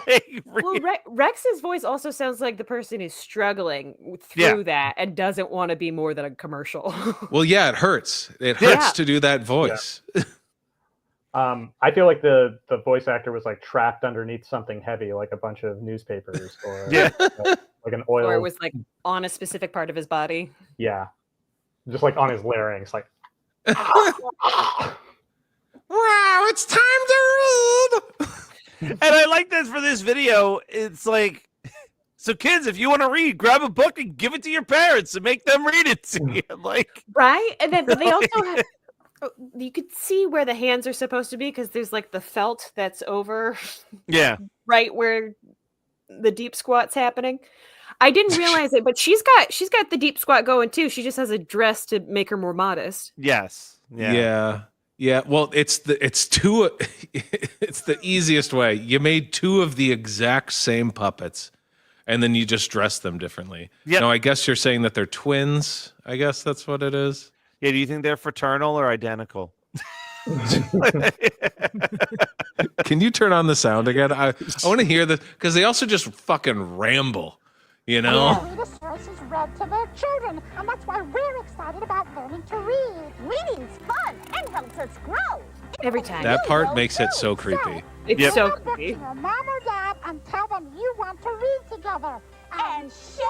Rex's voice also sounds like the person is struggling through that and doesn't want to be more than a commercial. Well, yeah, it hurts. It hurts to do that voice. Yeah. I feel like the voice actor was like trapped underneath something heavy, like a bunch of newspapers, or like an oil, or it was like on a specific part of his body. Yeah, just like on his larynx, like. Wow, it's time to read. And I like this for this video. It's like, so kids, if you want to read, grab a book and give it to your parents and make them read it to you. Like, right? And then they also have, you could see where the hands are supposed to be because there's like the felt that's over. Yeah. Right where the deep squat's happening. I didn't realize it, but she's got the deep squat going too. She just has a dress to make her more modest. Yes. Yeah. Well, it's the easiest way. You made two of the exact same puppets, and then you just dress them differently. Yep. No, I guess you're saying that they're twins. I guess that's what it is. Yeah. Do you think they're fraternal or identical? Can you turn on the sound again? I want to hear this because they also just fucking ramble. You know? Read sources read to their children, and that's why we're excited about learning to read. Reading's fun and helps us grow. Every time. That part makes it so creepy. It's so Read creepy. to your mom or dad and tell them you want to read together. And share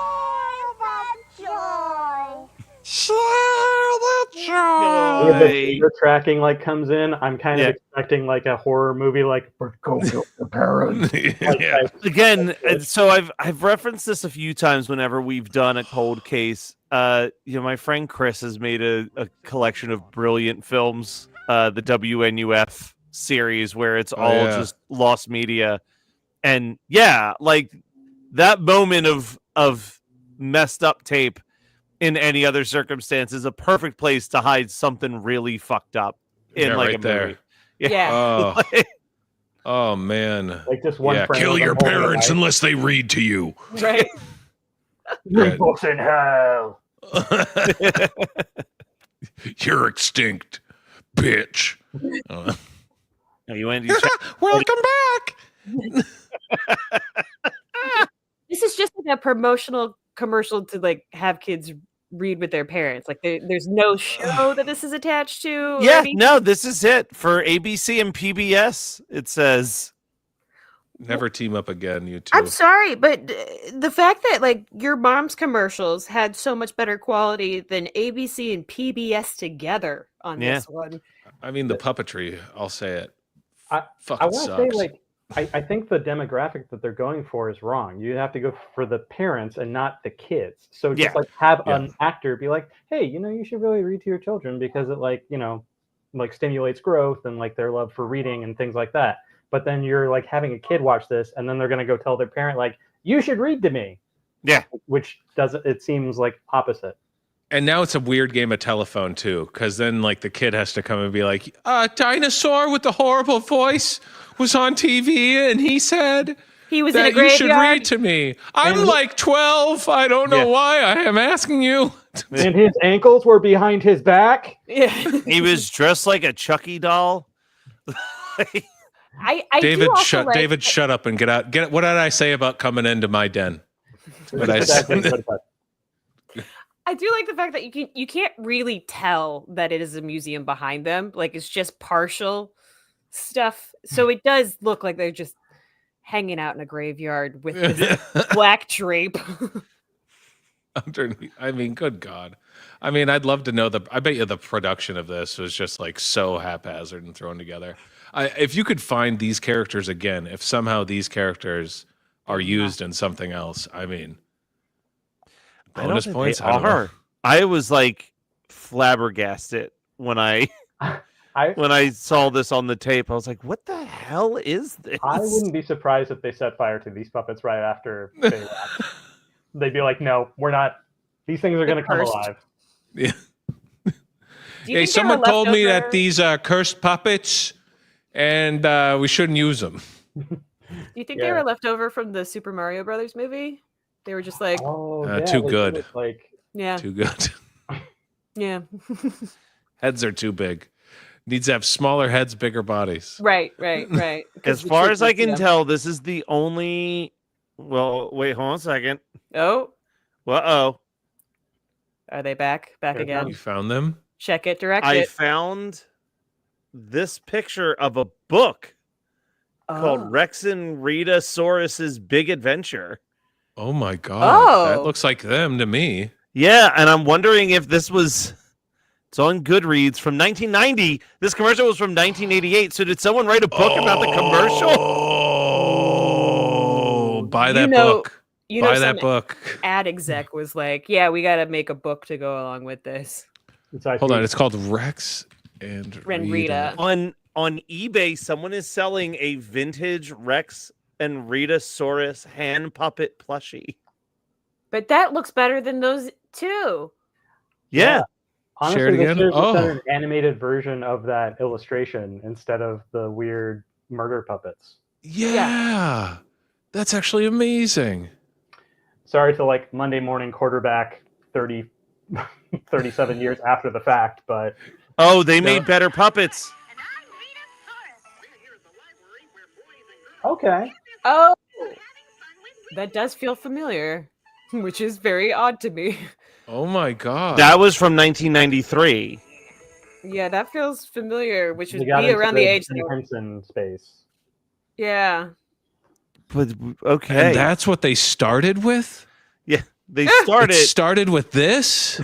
the joy. Share the If the finger tracking like comes in, I'm kind of expecting like a horror movie, like go kill the parents. Again, so I've referenced this a few times whenever we've done a cold case. My friend Chris has made a collection of brilliant films, the WNUF series, where it's all just lost media, and like that moment of messed up tape in any other circumstance is a perfect place to hide something really fucked up in like a movie. Yeah. Oh man. Like this one friend kill your parents unless they read to you. Right. Read books in hell. You're extinct, bitch. You went. Welcome back. This is just like a promotional commercial to like have kids read with their parents. Like there's no show that this is attached to. No, this is it for ABC and PBS. It says never team up again, you two. I'm sorry, but the fact that like your mom's commercials had so much better quality than ABC and PBS together on this one. I mean, the puppetry, I'll say it. I want to say, like, I think the demographic that they're going for is wrong. You have to go for the parents and not the kids. So just like have an actor be like, hey, you should really read to your children because it like stimulates growth and like their love for reading and things like that. But then you're like having a kid watch this and then they're going to go tell their parent like, you should read to me. Yeah. Which it seems like opposite. And now it's a weird game of telephone too, because then like the kid has to come and be like, dinosaur with the horrible voice was on TV and he said he was that in a graveyard. You should read to me. I'm like 12. I don't know why I am asking you. And his ankles were behind his back. Yeah. He was dressed like a Chucky doll. David, shut up and get out. What did I say about coming into my den? What I said. I do like the fact that you can't really tell that it is a museum behind them. Like it's just partial stuff. So it does look like they're just hanging out in a graveyard with this black drape. Underneath. I mean, good God. I mean, I'd love to know I bet you the production of this was just like so haphazard and thrown together. If you could find these characters again, if somehow these characters are used in something else, I mean, bonus points. I was like flabbergasted when I saw this on the tape. I was like, "What the hell is this?" I wouldn't be surprised if they set fire to these puppets right after they left. They'd be like, "No, we're not. These things are going to come alive." Yeah. Hey, someone told me that these are cursed puppets, and we shouldn't use them. Do you think they were left over from the Super Mario Brothers movie? They were just like, too good. Like, too good. Yeah. Heads are too big. Needs to have smaller heads, bigger bodies. Right. As far as I can tell, this is the only. Well, wait, hold on a second. Oh. Uh-oh. Are they back again? You found them? Check it, direct I it. found this picture of a book called Rex and Rita Saurus's Big Adventure. Oh my god. Oh. That looks like them to me. Yeah, and I'm wondering if this was. It's on Goodreads from 1990. This commercial was from 1988. So did someone write a book about the commercial? Oh, buy that book. Buy that book. Ad exec was like, "Yeah, we got to make a book to go along with this." Hold on, it's called Rex and Rita. On eBay, someone is selling a vintage Rex and Rita Saurus hand puppet plushie. But that looks better than those two. Yeah. Honestly, Share it they again? should have Oh. done an animated version of that illustration instead of the weird murder puppets. Yeah. That's actually amazing. Sorry to like Monday morning quarterback 37 years after the fact, but Oh, they made better puppets. okay. Oh, that does feel familiar, which is very odd to me. Oh my god. That was from 1993. Yeah, that feels familiar, which would They got be into around the age. Jim Henson space. Yeah. But okay. And that's what they started with? Yeah, they It started with this?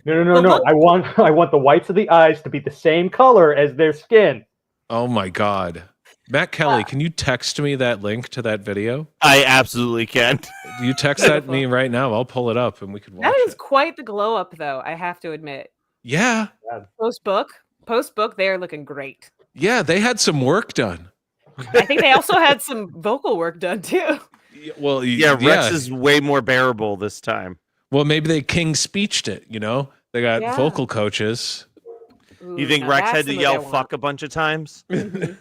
No. I want the whites of the eyes to be the same color as their skin. Oh my god. Matt Kelly, can you text me that link to that video? I absolutely can. You text that me right now. I'll pull it up and we can watch That it. is quite the glow up, though. I have to admit. Yeah. Post book, they are looking great. Yeah, they had some work done. I think they also had some vocal work done too. Well, Yeah, Rex is way more bearable this time. Well, maybe they king speeched it, you know? They got Yeah. vocal coaches. Ooh, You think now Rex that's had to somebody I yell want. fuck a bunch of times? In the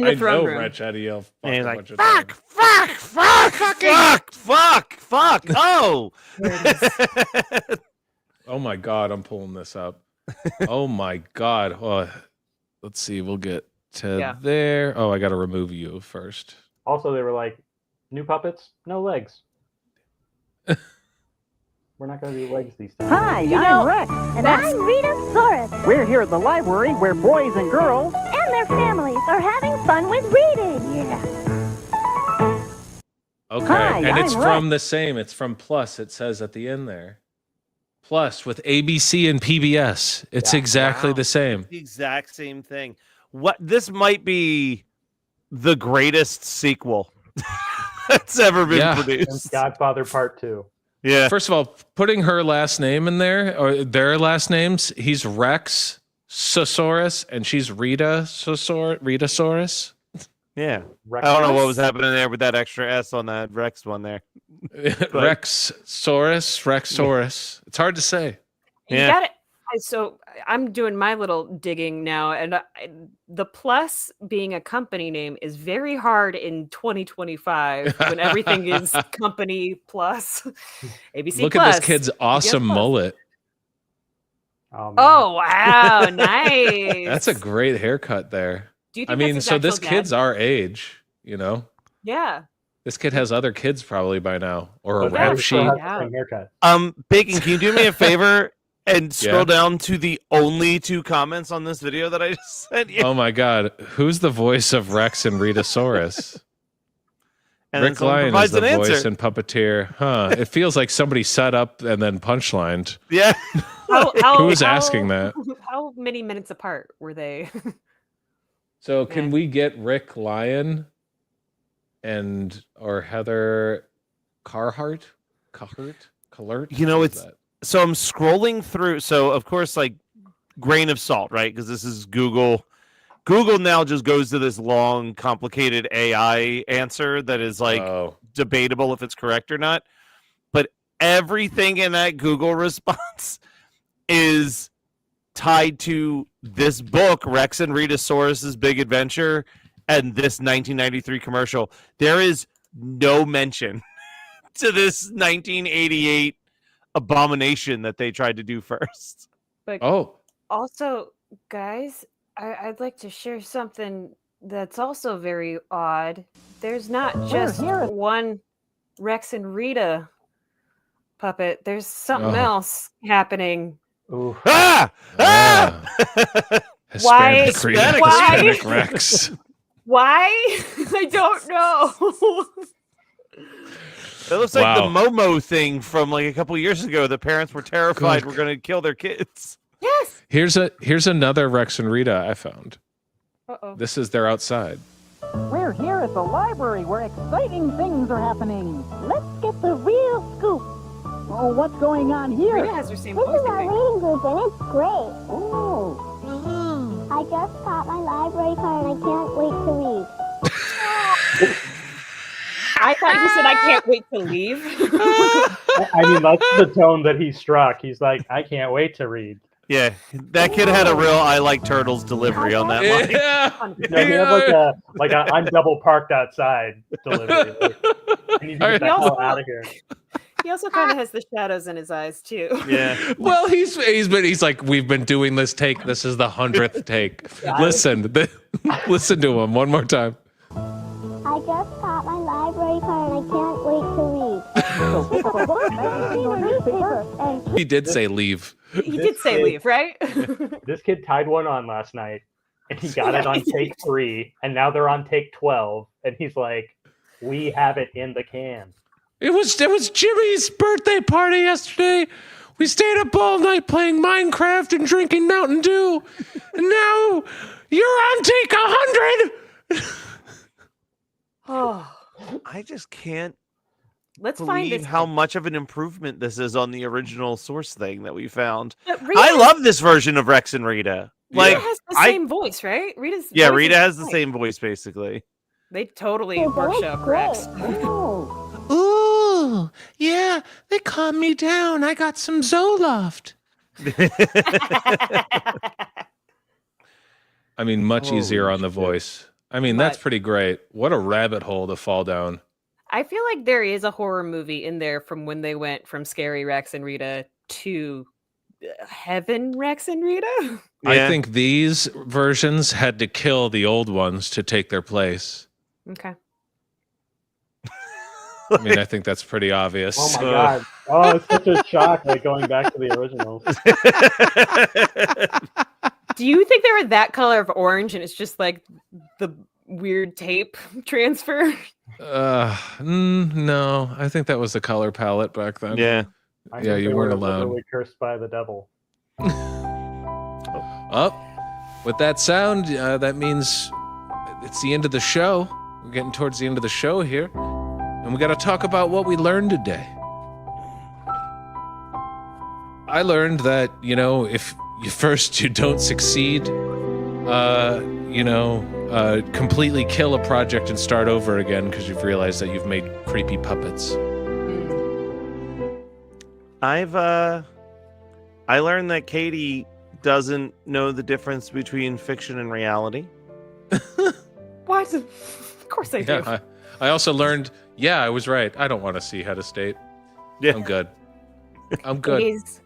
I throne know room. Rex had to yell fuck And he's a like, bunch of fuck, times. fuck. Oh. Oh my god, I'm pulling this up. Oh my god. Oh, let's see, we'll get to there. Oh, I got to remove you first. Also, they were like, new puppets, no legs. We're not going to do legs these times. Hi, I'm Rex. And I'm Rita Saurus. We're here at the library where boys and girls And their families are having fun with reading. Yeah. Okay, Hi, and it's I'm from the same. It's from Plus. It says at the end there. Plus with ABC and PBS. It's exactly the same. The exact same thing. What this might be the greatest sequel that's ever been produced. Since Godfather Part 2. Yeah. First of all, putting her last name in there, or their last names, he's Rex Saurus and she's Rita Saurus. Yeah. Rex I don't know what was happening there with that extra S on that Rex one there. Rex Saurus. It's hard to say. You got it. So I'm doing my little digging now, and the Plus being a company name is very hard in 2025 when everything is company plus. ABC Look Plus. at this kid's awesome Plus. mullet. Oh wow, nice. That's a great haircut there. Do you I think mean, that's his so this actual kid's dad? our age, you know? Yeah. This kid has other kids probably by now, or a But rap they sheet. still have the same haircut. Bacon, can you do me a favor and scroll down to the only 2 comments on this video that I just sent you? Oh my God, who's the voice of Rex and Rita Saurus? And then Rick someone Lyon is provides the an voice answer. and puppeteer. Huh? It feels like somebody set up and then punchlined. Yeah. Who was asking that? How many minutes apart were they? So can we get Rick Lyon and or Heather Carhart? You know, it's so I'm scrolling through. So of course, like grain of salt, right? Because this is Google. Google now just goes to this long, complicated AI answer that is like debatable if it's correct or not. But everything in that Google response is tied to this book, Rex and Rita Saurus's Big Adventure, and this 1993 commercial. There is no mention to this 1988 abomination that they tried to do first. But Oh, also, guys, I'd like to share something that's also very odd. There's not just one Rex and Rita puppet. There's something else happening. Ooh. Ah! Hispanic Rita, Why? Hispanic Rex. Why? I don't know. It looks like the Momo thing from like a couple years ago. The parents were terrified we're going to kill their kids. Yes. Here's another Rex and Rita I found. Uh-oh. This is their outside. We're here at the library where exciting things are happening. Let's get the real scoop. Oh, what's going on here? Rita has her same This voice. is our reading group, and it's great. Oh. I just got my library card, and I can't wait to read. I thought you said I can't wait to leave. I mean, that's the tone that he struck. He's like, I can't wait to read. Yeah, that kid had a real "I like turtles" delivery on that line. Yeah. No, he had like a I'm double parked outside delivery. Like, I need to get the hell out of here. He also kind of has the shadows in his eyes too. Yeah. Well, he's like, we've been doing this take. This is the 100th take. Listen to him one more time. I just got my library card, and I can't wait to read. He did say leave. He did say leave, right? This kid tied one on last night, and he got it on take 3, and now they're on take 12, and he's like, we have it in the can. It was Jimmy's birthday party yesterday. We stayed up all night playing Minecraft and drinking Mountain Dew. And now you're on take 100. Oh, I just can't let's find believe this. how much of an improvement this is on the original source thing that we found. Rita I love this version of Rex and Rita. Like, Rita has the same voice, right? Rita has the same voice basically. They totally workshop Rex. Ooh, yeah, they calmed me down. I got some Zoloft. I mean, much easier on the voice. I mean, that's pretty great. What a rabbit hole to fall down. I feel like there is a horror movie in there from when they went from Scary Rex and Rita to Heaven Rex and Rita. I think these versions had to kill the old ones to take their place. Okay. I mean, I think that's pretty obvious. Oh my god! Oh, it's such a shock, like going back to the originals. Do you think they were that color of orange, and it's just like the weird tape transfer? No, I think that was the color palette back then. Yeah, yeah, you weren't alone. Literally cursed by the devil. Oh, with that sound, that means it's the end of the show. We're getting towards the end of the show here. And we got to talk about what we learned today. I learned that, if you don't succeed, completely kill a project and start over again because you've realized that you've made creepy puppets. I learned that Katie doesn't know the difference between fiction and reality. What? Of course I do. I also learned, I was right. I don't want to see Head of State. Yeah. I'm good. It is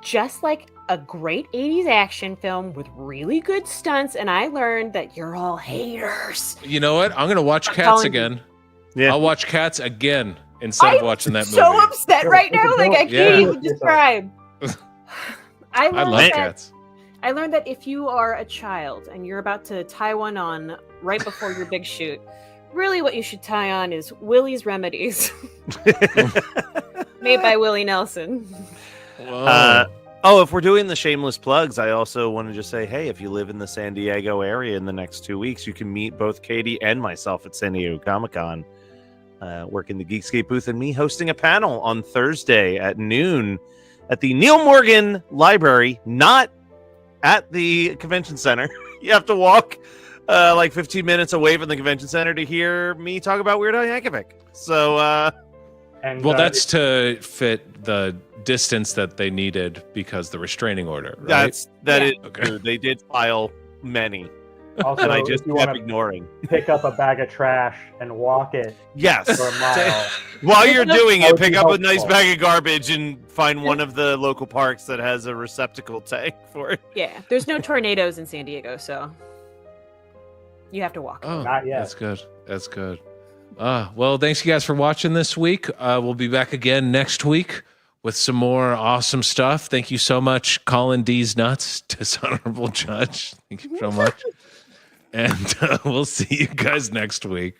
just like a great 80s action film with really good stunts, and I learned that you're all haters. You know what? I'm going to watch Cats again. Yeah. I'll watch Cats again instead of watching that movie. I'm so upset right now. Like, I can't even describe. I love Cats. I learned that if you are a child and you're about to tie one on right before your big shoot, really what you should tie on is Willie's Remedies. Made by Willie Nelson. If we're doing the shameless plugs, I also want to just say, hey, if you live in the San Diego area in the next 2 weeks, you can meet both Katie and myself at San Diego Comic-Con. Working the Geekscape booth and me hosting a panel on Thursday at noon at the Neil Morgan Library, not at the convention center. You have to walk like 15 minutes away from the convention center to hear me talk about Weird Al Yankovic. So, that's to fit the distance that they needed because the restraining order, right? That is true. They did file many. Also, and I just if you kept want to ignoring. pick up a bag of trash and walk it Yes. for a mile. While you're doing That it, would pick be up a helpful. nice bag of garbage and find one of the local parks that has a receptacle tank for it. Yeah, there's no tornadoes in San Diego, so you have to walk. Oh, Not yet. that's good. That's good. Well, thanks you guys for watching this week. We'll be back again next week with some more awesome stuff. Thank you so much, Colin D's Nuts, dishonorable judge. Thank you so much. And we'll see you guys next week.